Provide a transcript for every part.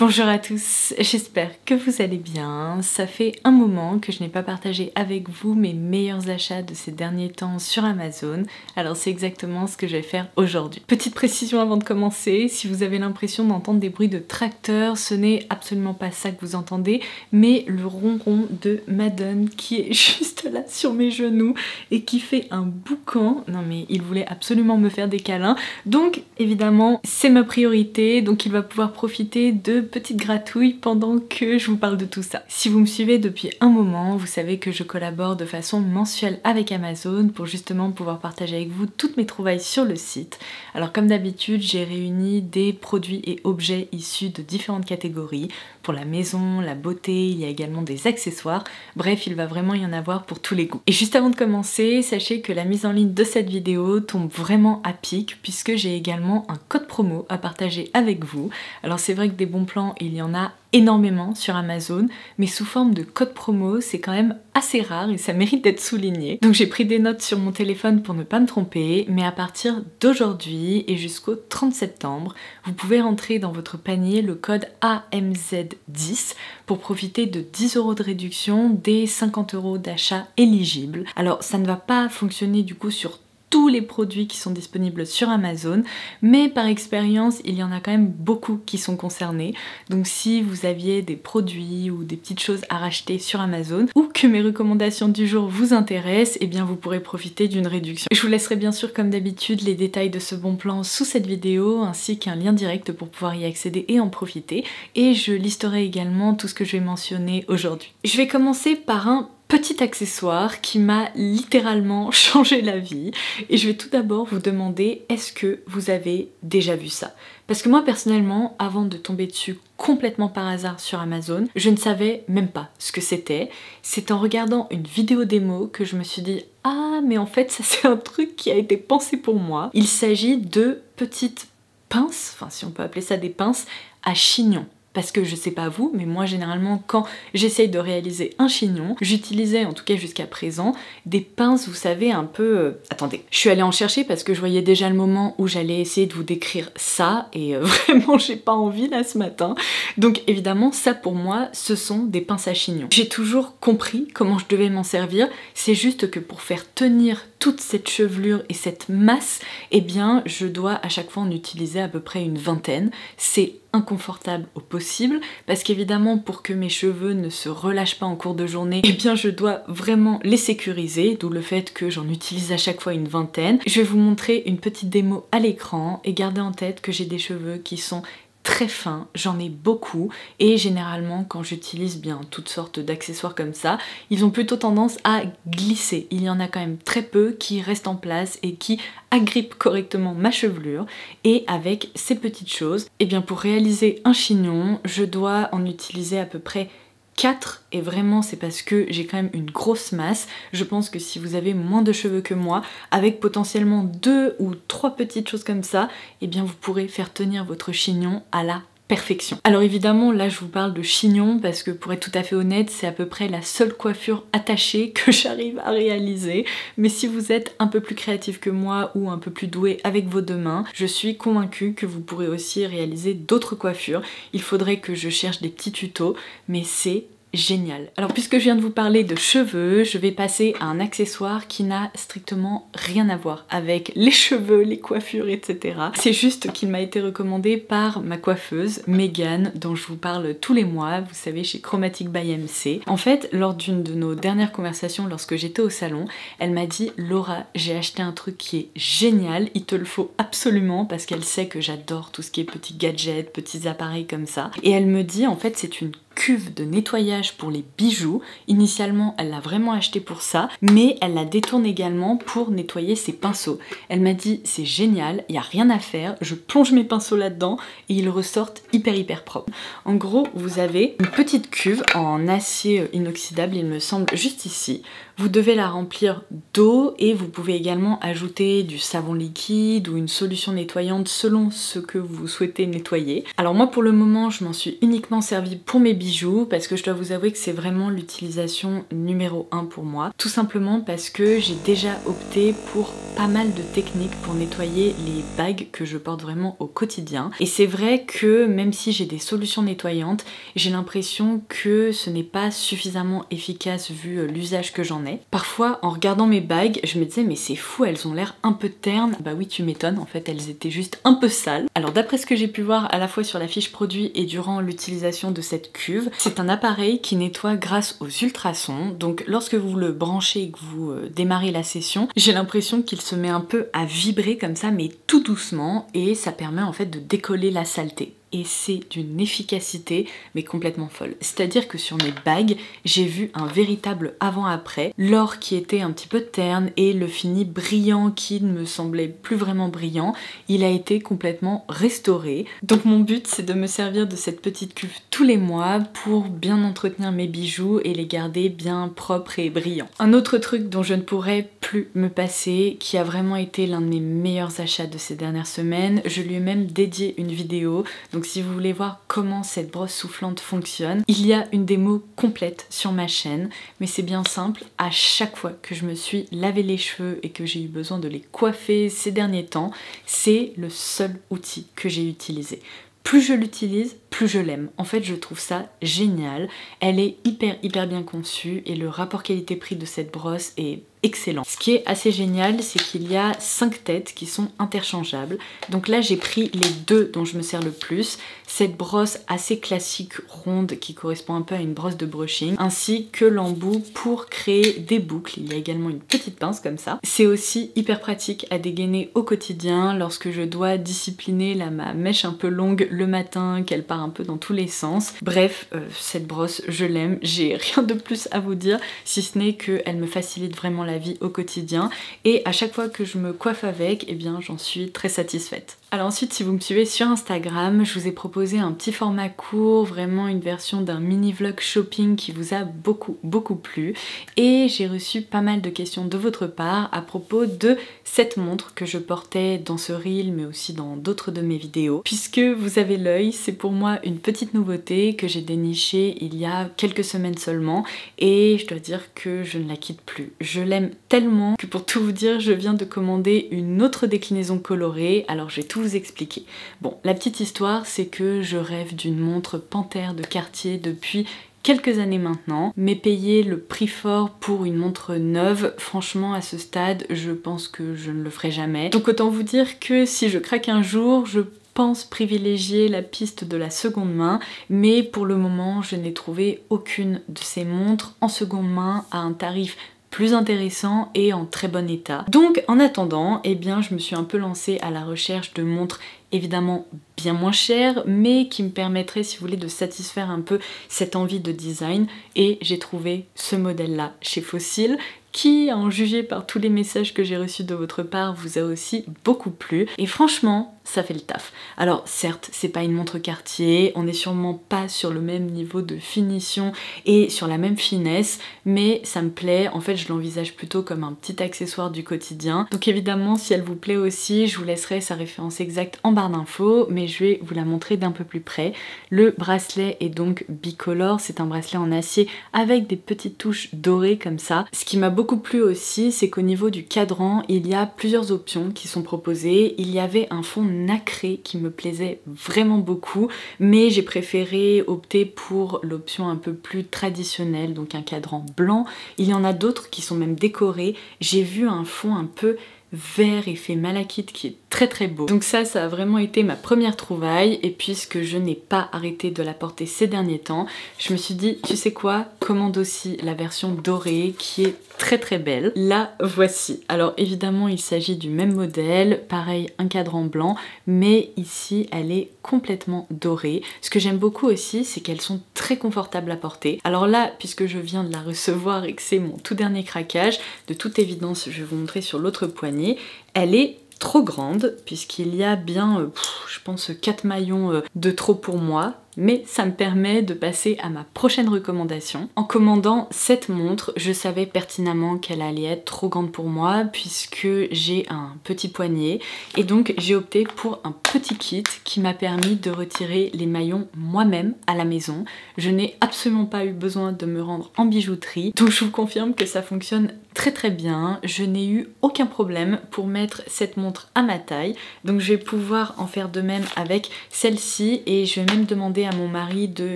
Bonjour à tous, j'espère que vous allez bien. Ça fait un moment que je n'ai pas partagé avec vous mes meilleurs achats de ces derniers temps sur Amazon. Alors c'est exactement ce que je vais faire aujourd'hui. Petite précision avant de commencer, si vous avez l'impression d'entendre des bruits de tracteur, ce n'est absolument pas ça que vous entendez, mais le ronron de Madone qui est juste là sur mes genoux et qui fait un boucan. Non mais il voulait absolument me faire des câlins. Donc évidemment c'est ma priorité, donc il va pouvoir profiter de petites gratouilles pendant que je vous parle de tout ça. Si vous me suivez depuis un moment, vous savez que je collabore de façon mensuelle avec Amazon pour justement pouvoir partager avec vous toutes mes trouvailles sur le site. Alors comme d'habitude, j'ai réuni des produits et objets issus de différentes catégories. Pour la maison, la beauté, il y a également des accessoires. Bref, il va vraiment y en avoir pour tous les goûts. Et juste avant de commencer, sachez que la mise en ligne de cette vidéo tombe vraiment à pic puisque j'ai également un code promo à partager avec vous. Alors c'est vrai que des bons plans, il y en a énormément sur Amazon, mais sous forme de code promo, c'est quand même assez rare et ça mérite d'être souligné. Donc j'ai pris des notes sur mon téléphone pour ne pas me tromper, mais à partir d'aujourd'hui et jusqu'au 30 septembre, vous pouvez rentrer dans votre panier le code AMZ10 pour profiter de 10 € de réduction des 50 € d'achat éligibles. Alors ça ne va pas fonctionner du coup sur tous les produits qui sont disponibles sur Amazon, mais par expérience il y en a quand même beaucoup qui sont concernés. Donc si vous aviez des produits ou des petites choses à racheter sur Amazon ou que mes recommandations du jour vous intéressent, eh bien vous pourrez profiter d'une réduction. Je vous laisserai bien sûr comme d'habitude les détails de ce bon plan sous cette vidéo ainsi qu'un lien direct pour pouvoir y accéder et en profiter, et je listerai également tout ce que je vais mentionner aujourd'hui. Je vais commencer par un petit accessoire qui m'a littéralement changé la vie, et je vais tout d'abord vous demander, est-ce que vous avez déjà vu ça? Parce que moi personnellement, avant de tomber dessus complètement par hasard sur Amazon, je ne savais même pas ce que c'était. C'est en regardant une vidéo démo que je me suis dit « Ah mais en fait ça c'est un truc qui a été pensé pour moi ». Il s'agit de petites pinces, enfin si on peut appeler ça des pinces, à chignon. Parce que je sais pas vous, mais moi généralement quand j'essaye de réaliser un chignon, j'utilisais en tout cas jusqu'à présent des pinces, vous savez, un peu... Attendez, je suis allée en chercher parce que je voyais déjà le moment où j'allais essayer de vous décrire ça, et vraiment j'ai pas envie là ce matin. Donc évidemment ça pour moi ce sont des pinces à chignon. J'ai toujours compris comment je devais m'en servir, c'est juste que pour faire tenir toute cette chevelure et cette masse, eh bien je dois à chaque fois en utiliser à peu près une vingtaine. C'est inconfortable au possible parce qu'évidemment pour que mes cheveux ne se relâchent pas en cours de journée, eh bien je dois vraiment les sécuriser, d'où le fait que j'en utilise à chaque fois une vingtaine. Je vais vous montrer une petite démo à l'écran et gardez en tête que j'ai des cheveux qui sont très fin, j'en ai beaucoup, et généralement quand j'utilise bien toutes sortes d'accessoires comme ça, ils ont plutôt tendance à glisser. Il y en a quand même très peu qui restent en place et qui agrippent correctement ma chevelure, et avec ces petites choses, et bien pour réaliser un chignon, je dois en utiliser à peu près 4, et vraiment c'est parce que j'ai quand même une grosse masse. Je pense que si vous avez moins de cheveux que moi, avec potentiellement 2 ou 3 petites choses comme ça, eh bien vous pourrez faire tenir votre chignon à la perfection. Alors évidemment là je vous parle de chignon parce que pour être tout à fait honnête c'est à peu près la seule coiffure attachée que j'arrive à réaliser, mais si vous êtes un peu plus créatif que moi ou un peu plus doué avec vos deux mains, je suis convaincue que vous pourrez aussi réaliser d'autres coiffures. Il faudrait que je cherche des petits tutos, mais c'est génial. Alors puisque je viens de vous parler de cheveux, je vais passer à un accessoire qui n'a strictement rien à voir avec les cheveux, les coiffures, etc. C'est juste qu'il m'a été recommandé par ma coiffeuse, Megan, dont je vous parle tous les mois, vous savez, chez Chromatic by MC. En fait, lors d'une de nos dernières conversations, lorsque j'étais au salon, elle m'a dit « Laura, j'ai acheté un truc qui est génial, il te le faut absolument » parce qu'elle sait que j'adore tout ce qui est petits gadgets, petits appareils comme ça. Et elle me dit, en fait, c'est une cuve de nettoyage pour les bijoux. Initialement, elle l'a vraiment acheté pour ça, mais elle la détourne également pour nettoyer ses pinceaux. Elle m'a dit c'est génial, il n'y a rien à faire, je plonge mes pinceaux là-dedans et ils ressortent hyper propres. En gros, vous avez une petite cuve en acier inoxydable, il me semble, juste ici. Vous devez la remplir d'eau et vous pouvez également ajouter du savon liquide ou une solution nettoyante selon ce que vous souhaitez nettoyer. Alors moi pour le moment je m'en suis uniquement servi pour mes bijoux bijoux parce que je dois vous avouer que c'est vraiment l'utilisation numéro 1 pour moi. Tout simplement parce que j'ai déjà opté pour pas mal de techniques pour nettoyer les bagues que je porte vraiment au quotidien. Et c'est vrai que même si j'ai des solutions nettoyantes, j'ai l'impression que ce n'est pas suffisamment efficace vu l'usage que j'en ai. Parfois, en regardant mes bagues, je me disais mais c'est fou, elles ont l'air un peu ternes. Bah oui, tu m'étonnes, en fait elles étaient juste un peu sales. Alors d'après ce que j'ai pu voir à la fois sur la fiche produit et durant l'utilisation de cette cuve, c'est un appareil qui nettoie grâce aux ultrasons. Donc lorsque vous le branchez et que vous démarrez la session, j'ai l'impression qu'il se met un peu à vibrer comme ça, mais tout doucement, et ça permet en fait de décoller la saleté. Et c'est d'une efficacité mais complètement folle. C'est-à-dire que sur mes bagues, j'ai vu un véritable avant-après, l'or qui était un petit peu terne et le fini brillant qui ne me semblait plus vraiment brillant, il a été complètement restauré. Donc mon but c'est de me servir de cette petite cuve tous les mois pour bien entretenir mes bijoux et les garder bien propres et brillants. Un autre truc dont je ne pourrais plus me passer, qui a vraiment été l'un de mes meilleurs achats de ces dernières semaines, je lui ai même dédié une vidéo, donc si vous voulez voir comment cette brosse soufflante fonctionne, il y a une démo complète sur ma chaîne, mais c'est bien simple, à chaque fois que je me suis lavé les cheveux et que j'ai eu besoin de les coiffer ces derniers temps, c'est le seul outil que j'ai utilisé. Plus je l'utilise, plus je l'aime. En fait, je trouve ça génial. Elle est hyper bien conçue et le rapport qualité-prix de cette brosse est excellent. Ce qui est assez génial, c'est qu'il y a 5 têtes qui sont interchangeables. Donc là, j'ai pris les 2 dont je me sers le plus. Cette brosse assez classique ronde qui correspond un peu à une brosse de brushing, ainsi que l'embout pour créer des boucles. Il y a également une petite pince comme ça. C'est aussi hyper pratique à dégainer au quotidien lorsque je dois discipliner ma mèche un peu longue le matin, qu'elle part un peu dans tous les sens. Bref, cette brosse, je l'aime. J'ai rien de plus à vous dire, si ce n'est qu'elle me facilite vraiment la vie au quotidien et à chaque fois que je me coiffe avec, eh bien j'en suis très satisfaite. Alors ensuite, si vous me suivez sur Instagram, je vous ai proposé un petit format court, vraiment une version d'un mini vlog shopping qui vous a beaucoup plu, et j'ai reçu pas mal de questions de votre part à propos de cette montre que je portais dans ce reel mais aussi dans d'autres de mes vidéos. Puisque vous avez l'œil, c'est pour moi une petite nouveauté que j'ai dénichée il y a quelques semaines seulement et je dois dire que je ne la quitte plus. Je l'aime tellement que pour tout vous dire, je viens de commander une autre déclinaison colorée, alors je vais tout vous expliquer. Bon, la petite histoire, c'est que je rêve d'une montre Panthère de Cartier depuis quelques années maintenant, mais payer le prix fort pour une montre neuve, franchement à ce stade, je pense que je ne le ferai jamais. Donc autant vous dire que si je craque un jour, je pense privilégier la piste de la seconde main, mais pour le moment, je n'ai trouvé aucune de ces montres en seconde main à un tarif plus intéressant et en très bon état. Donc en attendant, eh bien je me suis un peu lancée à la recherche de montres évidemment bien moins chères, mais qui me permettraient, si vous voulez, de satisfaire un peu cette envie de design, et j'ai trouvé ce modèle là chez Fossil, qui, à en juger par tous les messages que j'ai reçus de votre part, vous a aussi beaucoup plu. Et franchement, ça fait le taf. Alors certes, c'est pas une montre Cartier, on n'est sûrement pas sur le même niveau de finition et sur la même finesse, mais ça me plaît. En fait, je l'envisage plutôt comme un petit accessoire du quotidien. Donc évidemment, si elle vous plaît aussi, je vous laisserai sa référence exacte en barre d'infos, mais je vais vous la montrer d'un peu plus près. Le bracelet est donc bicolore, c'est un bracelet en acier avec des petites touches dorées comme ça. Ce qui m'a beaucoup plu aussi, c'est qu'au niveau du cadran, il y a plusieurs options qui sont proposées. Il y avait un fond nacré qui me plaisait vraiment beaucoup, mais j'ai préféré opter pour l'option un peu plus traditionnelle, donc un cadran blanc. Il y en a d'autres qui sont même décorés. J'ai vu un fond un peu vert effet malachite qui est très beau. Donc ça a vraiment été ma première trouvaille, et puisque je n'ai pas arrêté de la porter ces derniers temps, je me suis dit, tu sais quoi, commande aussi la version dorée qui est très belle. La voici. Alors évidemment il s'agit du même modèle, pareil un cadran blanc, mais ici elle est complètement dorée. Ce que j'aime beaucoup aussi, c'est qu'elles sont très confortables à porter. Alors là, puisque je viens de la recevoir et que c'est mon tout dernier craquage, de toute évidence je vais vous montrer sur l'autre poignet, elle est trop grande puisqu'il y a bien, je pense 4 maillons de trop pour moi. Mais ça me permet de passer à ma prochaine recommandation. En commandant cette montre, je savais pertinemment qu'elle allait être trop grande pour moi puisque j'ai un petit poignet et donc j'ai opté pour un petit kit qui m'a permis de retirer les maillons moi-même à la maison. Je n'ai absolument pas eu besoin de me rendre en bijouterie, donc je vous confirme que ça fonctionne très bien. Je n'ai eu aucun problème pour mettre cette montre à ma taille, donc je vais pouvoir en faire de même avec celle-ci et je vais même demander à mon mari de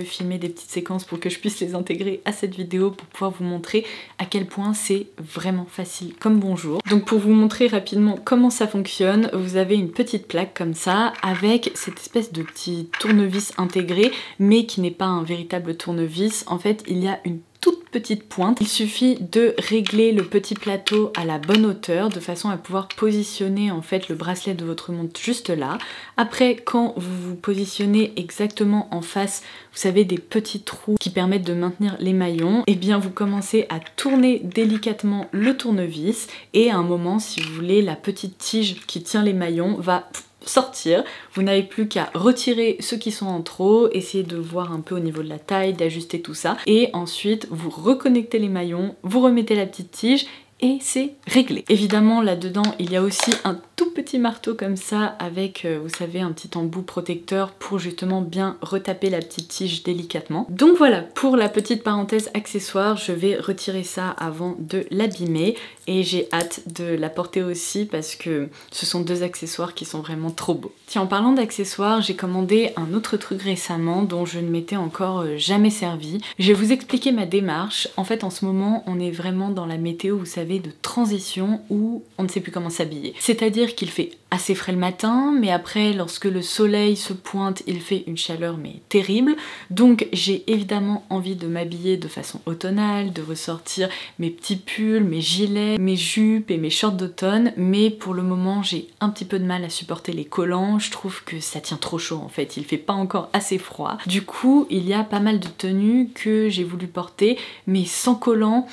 filmer des petites séquences pour que je puisse les intégrer à cette vidéo pour pouvoir vous montrer à quel point c'est vraiment facile comme bonjour. Donc pour vous montrer rapidement comment ça fonctionne, vous avez une petite plaque comme ça avec cette espèce de petit tournevis intégré mais qui n'est pas un véritable tournevis. En fait il y a une toute petite pointe. Il suffit de régler le petit plateau à la bonne hauteur de façon à pouvoir positionner en fait le bracelet de votre montre juste là. Après, quand vous vous positionnez exactement en face, vous savez, des petits trous qui permettent de maintenir les maillons, et bien vous commencez à tourner délicatement le tournevis et à un moment, si vous voulez, la petite tige qui tient les maillons va sortir. Vous n'avez plus qu'à retirer ceux qui sont en trop, essayer de voir un peu au niveau de la taille, d'ajuster tout ça et ensuite vous reconnectez les maillons, vous remettez la petite tige et c'est réglé. Évidemment là-dedans il y a aussi un tout petit marteau comme ça avec vous savez un petit embout protecteur pour justement bien retaper la petite tige délicatement. Donc voilà pour la petite parenthèse accessoire, je vais retirer ça avant de l'abîmer et j'ai hâte de la porter aussi parce que ce sont deux accessoires qui sont vraiment trop beaux. Tiens, en parlant d'accessoires, j'ai commandé un autre truc récemment dont je ne m'étais encore jamais servi. Je vais vous expliquer ma démarche. En fait en ce moment on est vraiment dans la météo, vous savez, de transition où on ne sait plus comment s'habiller. C'est-à-dire qu'il fait assez frais le matin, mais après lorsque le soleil se pointe, il fait une chaleur mais terrible. Donc j'ai évidemment envie de m'habiller de façon automnale, de ressortir mes petits pulls, mes gilets, mes jupes et mes shorts d'automne, mais pour le moment j'ai un petit peu de mal à supporter les collants. Je trouve que ça tient trop chaud en fait, il fait pas encore assez froid. Du coup il y a pas mal de tenues que j'ai voulu porter mais sans collants.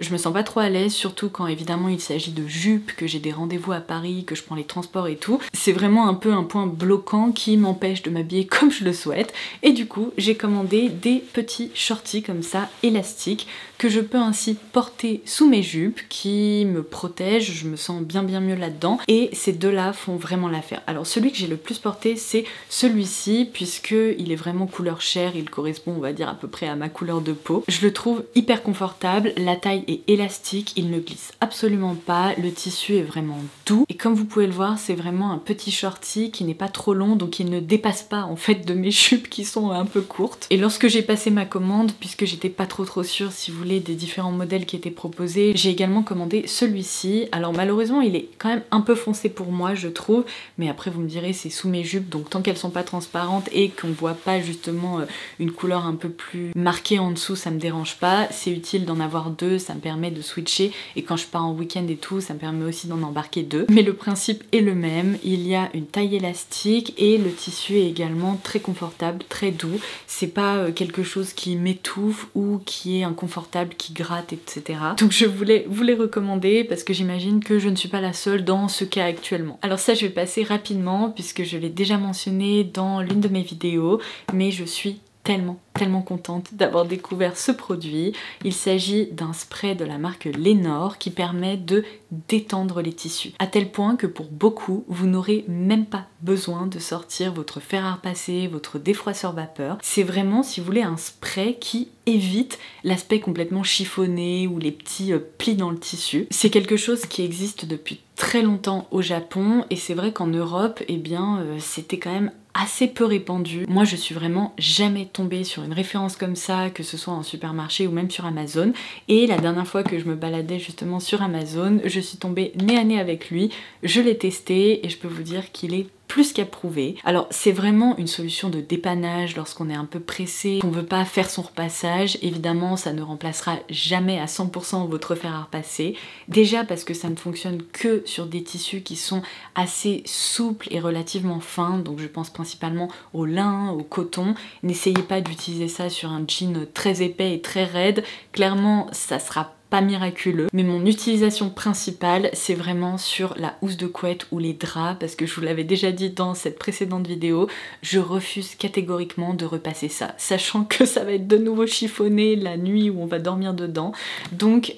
Je me sens pas trop à l'aise, surtout quand évidemment il s'agit de jupes, que j'ai des rendez-vous à Paris, que je prends les transports et tout. C'est vraiment un peu un point bloquant qui m'empêche de m'habiller comme je le souhaite. Et du coup, j'ai commandé des petits shorties comme ça, élastiques, que je peux ainsi porter sous mes jupes, qui me protègent, je me sens bien mieux là-dedans. Et ces deux-là font vraiment l'affaire. Alors celui que j'ai le plus porté, c'est celui-ci, puisqu'il est vraiment couleur chair, il correspond on va dire à peu près à ma couleur de peau. Je le trouve hyper confortable, la taille est élastique, il ne glisse absolument pas, le tissu est vraiment doux et comme vous pouvez le voir c'est vraiment un petit shorty qui n'est pas trop long donc il ne dépasse pas en fait de mes jupes qui sont un peu courtes. Et lorsque j'ai passé ma commande, puisque j'étais pas trop sûre si vous voulez des différents modèles qui étaient proposés, j'ai également commandé celui-ci. Alors malheureusement il est quand même un peu foncé pour moi je trouve, mais après vous me direz c'est sous mes jupes donc tant qu'elles sont pas transparentes et qu'on voit pas justement une couleur un peu plus marquée en dessous ça me dérange pas, c'est utile d'en avoir deux, ça me permet de switcher et quand je pars en week-end et tout ça me permet aussi d'en embarquer deux. Mais le principe est le même, il y a une taille élastique et le tissu est également très confortable, très doux. C'est pas quelque chose qui m'étouffe ou qui est inconfortable, qui gratte etc. Donc je voulais vous les recommander parce que j'imagine que je ne suis pas la seule dans ce cas actuellement. Alors ça je vais passer rapidement puisque je l'ai déjà mentionné dans l'une de mes vidéos, mais je suis tellement contente d'avoir découvert ce produit. Il s'agit d'un spray de la marque Lénore qui permet de détendre les tissus. À tel point que pour beaucoup, vous n'aurez même pas besoin de sortir votre fer à repasser, votre défroisseur vapeur. C'est vraiment, si vous voulez, un spray qui évite l'aspect complètement chiffonné ou les petits plis dans le tissu. C'est quelque chose qui existe depuis très longtemps au Japon et c'est vrai qu'en Europe, eh bien, c'était quand même assez peu répandu. Moi je suis vraiment jamais tombée sur une référence comme ça, que ce soit en supermarché ou même sur Amazon, et la dernière fois que je me baladais justement sur Amazon, je suis tombée nez à nez avec lui, je l'ai testé et je peux vous dire qu'il est plus qu'approuvé. Alors c'est vraiment une solution de dépannage lorsqu'on est un peu pressé, qu'on veut pas faire son repassage. Évidemment ça ne remplacera jamais à 100% votre fer à repasser. Déjà parce que ça ne fonctionne que sur des tissus qui sont assez souples et relativement fins, donc je pense principalement au lin, au coton. N'essayez pas d'utiliser ça sur un jean très épais et très raide, clairement ça sera pas miraculeux, mais mon utilisation principale c'est vraiment sur la housse de couette ou les draps, parce que je vous l'avais déjà dit dans cette précédente vidéo, je refuse catégoriquement de repasser ça, sachant que ça va être de nouveau chiffonné la nuit où on va dormir dedans, donc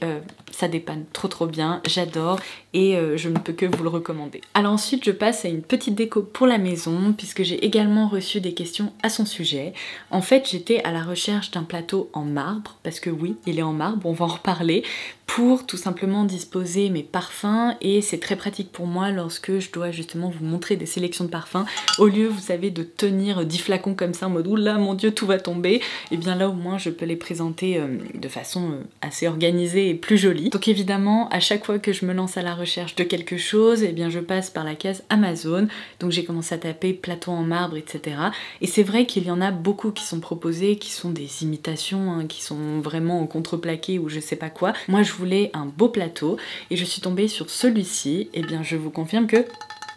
ça dépanne trop bien, j'adore et je ne peux que vous le recommander. Alors ensuite je passe à une petite déco pour la maison puisque j'ai également reçu des questions à son sujet. En fait j'étais à la recherche d'un plateau en marbre, parce que oui il est en marbre, on va en reparler, pour tout simplement disposer mes parfums, et c'est très pratique pour moi lorsque je dois justement vous montrer des sélections de parfums. Au lieu, vous savez, de tenir 10 flacons comme ça en mode oula mon dieu tout va tomber, et bien là au moins je peux les présenter de façon assez organisée et plus jolie. Donc évidemment à chaque fois que je me lance à la recherche de quelque chose, et bien je passe par la case Amazon, donc j'ai commencé à taper plateau en marbre etc. Et c'est vrai qu'il y en a beaucoup qui sont proposés, qui sont des imitations, hein, qui sont vraiment en contreplaqué ou je sais pas quoi. Moi je voulais un beau plateau et je suis tombée sur celui-ci, et bien je vous confirme que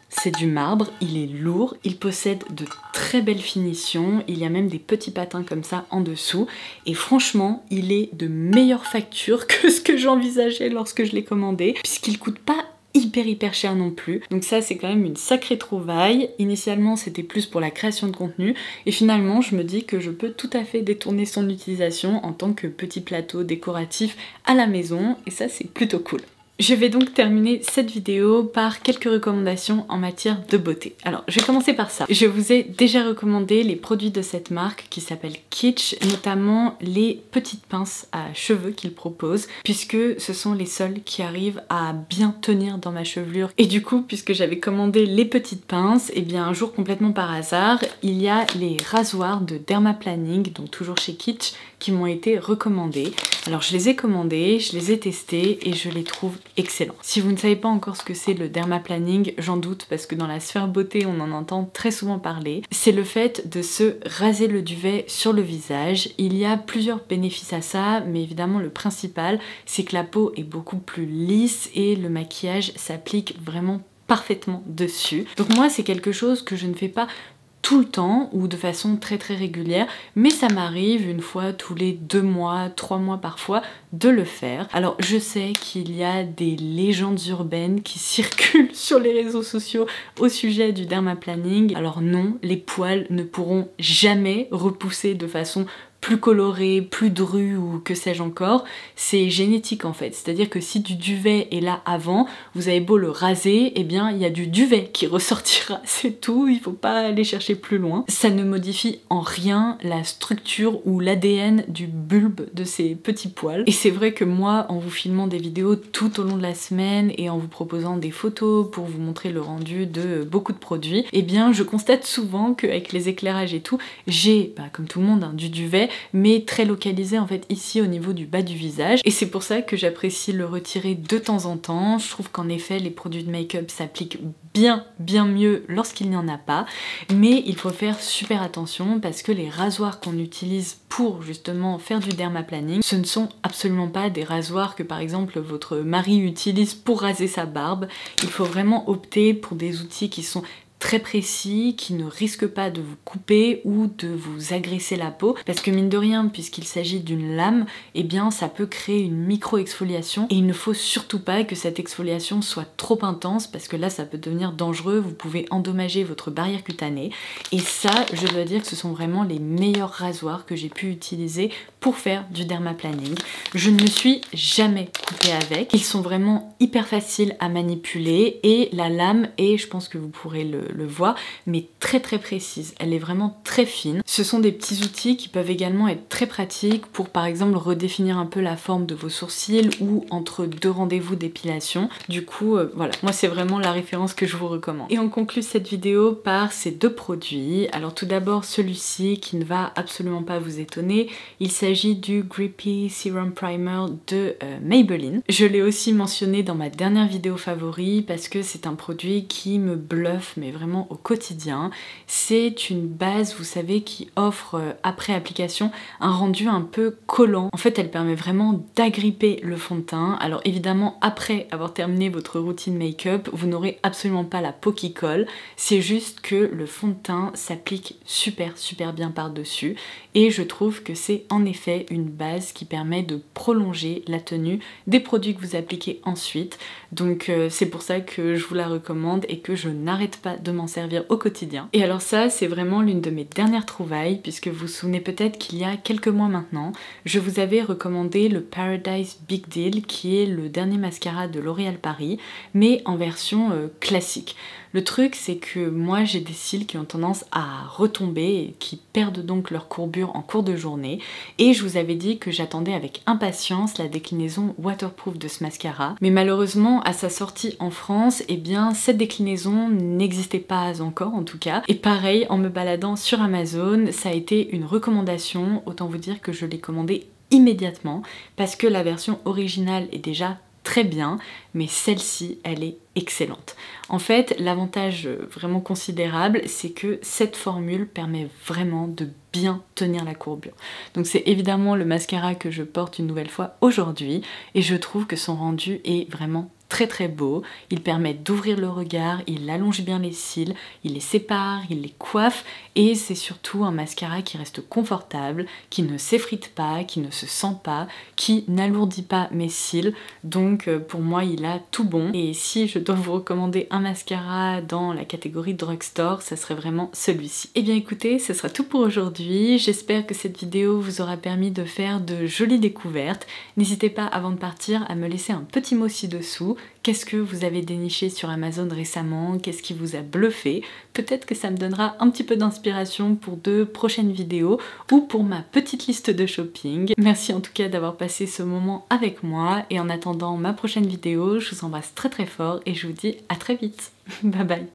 c'est du marbre, il est lourd, il possède de très belles finitions, il y a même des petits patins comme ça en dessous, et franchement il est de meilleure facture que ce que j'envisageais lorsque je l'ai commandé, puisqu'il coûte pas hyper cher non plus, donc ça c'est quand même une sacrée trouvaille. Initialement c'était plus pour la création de contenu, et finalement je me dis que je peux tout à fait détourner son utilisation en tant que petit plateau décoratif à la maison, et ça c'est plutôt cool. Je vais donc terminer cette vidéo par quelques recommandations en matière de beauté. Alors je vais commencer par ça. Je vous ai déjà recommandé les produits de cette marque qui s'appelle Kitsch, notamment les petites pinces à cheveux qu'ils proposent, puisque ce sont les seuls qui arrivent à bien tenir dans ma chevelure. Et du coup, puisque j'avais commandé les petites pinces, et bien un jour complètement par hasard, il y a les rasoirs de Dermaplaning, donc toujours chez Kitsch, qui m'ont été recommandés. Alors je les ai commandés, je les ai testés et je les trouve excellents. Si vous ne savez pas encore ce que c'est le dermaplaning, j'en doute parce que dans la sphère beauté on en entend très souvent parler. C'est le fait de se raser le duvet sur le visage. Il y a plusieurs bénéfices à ça, mais évidemment le principal c'est que la peau est beaucoup plus lisse et le maquillage s'applique vraiment parfaitement dessus. Donc moi c'est quelque chose que je ne fais pas tout le temps ou de façon très régulière, mais ça m'arrive une fois tous les 2 mois, 3 mois parfois de le faire. Alors je sais qu'il y a des légendes urbaines qui circulent sur les réseaux sociaux au sujet du dermaplaning. Alors non, les poils ne pourront jamais repousser de façon plus coloré, plus dru ou que sais-je encore, c'est génétique en fait. C'est-à-dire que si du duvet est là avant, vous avez beau le raser, eh bien il y a du duvet qui ressortira, c'est tout, il faut pas aller chercher plus loin. Ça ne modifie en rien la structure ou l'ADN du bulbe de ces petits poils. Et c'est vrai que moi, en vous filmant des vidéos tout au long de la semaine et en vous proposant des photos pour vous montrer le rendu de beaucoup de produits, eh bien je constate souvent qu'avec les éclairages et tout, j'ai, comme tout le monde, hein, du duvet, mais très localisé en fait ici au niveau du bas du visage, et c'est pour ça que j'apprécie le retirer de temps en temps. Je trouve qu'en effet les produits de make-up s'appliquent bien mieux lorsqu'il n'y en a pas, mais il faut faire super attention parce que les rasoirs qu'on utilise pour justement faire du dermaplaning, ce ne sont absolument pas des rasoirs que par exemple votre mari utilise pour raser sa barbe. Il faut vraiment opter pour des outils qui sont très précis, qui ne risque pas de vous couper ou de vous agresser la peau, parce que mine de rien, puisqu'il s'agit d'une lame, eh bien ça peut créer une micro-exfoliation, et il ne faut surtout pas que cette exfoliation soit trop intense, parce que là ça peut devenir dangereux, vous pouvez endommager votre barrière cutanée, et ça je dois dire que ce sont vraiment les meilleurs rasoirs que j'ai pu utiliser pour faire du dermaplaning. Je ne me suis jamais coupée avec, ils sont vraiment hyper faciles à manipuler, et la lame est, je pense que vous pourrez le voir, mais très précise, elle est vraiment très fine. Ce sont des petits outils qui peuvent également être très pratiques pour par exemple redéfinir un peu la forme de vos sourcils ou entre 2 rendez-vous d'épilation. Du coup voilà, moi c'est vraiment la référence que je vous recommande. Et on conclut cette vidéo par ces 2 produits. Alors tout d'abord celui-ci qui ne va absolument pas vous étonner, il s'agit du Grippy Serum Primer de Maybelline. Je l'ai aussi mentionné dans ma dernière vidéo favori parce que c'est un produit qui me bluffe mais vraiment au quotidien. C'est une base, vous savez, qui offre après application un rendu un peu collant. En fait elle permet vraiment d'agripper le fond de teint. Alors évidemment après avoir terminé votre routine make-up, vous n'aurez absolument pas la peau qui colle, c'est juste que le fond de teint s'applique super bien par dessus, et je trouve que c'est en effet effet une base qui permet de prolonger la tenue des produits que vous appliquez ensuite. Donc c'est pour ça que je vous la recommande et que je n'arrête pas de m'en servir au quotidien. Et alors ça, c'est vraiment l'une de mes dernières trouvailles, puisque vous vous souvenez peut-être qu'il y a quelques mois maintenant, je vous avais recommandé le Paradise Big Deal, qui est le dernier mascara de L'Oréal Paris, mais en version classique. Le truc, c'est que moi j'ai des cils qui ont tendance à retomber et qui perdent donc leur courbure en cours de journée, et je vous avais dit que j'attendais avec impatience la déclinaison waterproof de ce mascara, mais malheureusement à sa sortie en France, eh bien cette déclinaison n'existait pas encore en tout cas, et pareil, en me baladant sur Amazon, ça a été une recommandation, autant vous dire que je l'ai commandé immédiatement parce que la version originale est déjà très bien, mais celle-ci, elle est excellente. En fait, l'avantage vraiment considérable, c'est que cette formule permet vraiment de bien tenir la courbure. Donc c'est évidemment le mascara que je porte une nouvelle fois aujourd'hui, et je trouve que son rendu est vraiment très beau. Il permet d'ouvrir le regard, il allonge bien les cils, il les sépare, il les coiffe, et c'est surtout un mascara qui reste confortable, qui ne s'effrite pas, qui ne se sent pas, qui n'alourdit pas mes cils. Donc pour moi il a tout bon, et si je dois vous recommander un mascara dans la catégorie drugstore, ça serait vraiment celui-ci. Et bien écoutez, ce sera tout pour aujourd'hui. J'espère que cette vidéo vous aura permis de faire de jolies découvertes. N'hésitez pas avant de partir à me laisser un petit mot ci-dessous. Qu'est-ce que vous avez déniché sur Amazon récemment? Qu'est-ce qui vous a bluffé? Peut-être que ça me donnera un petit peu d'inspiration pour de prochaines vidéos ou pour ma petite liste de shopping. Merci en tout cas d'avoir passé ce moment avec moi, et en attendant ma prochaine vidéo, je vous embrasse très fort et je vous dis à très vite. Bye bye.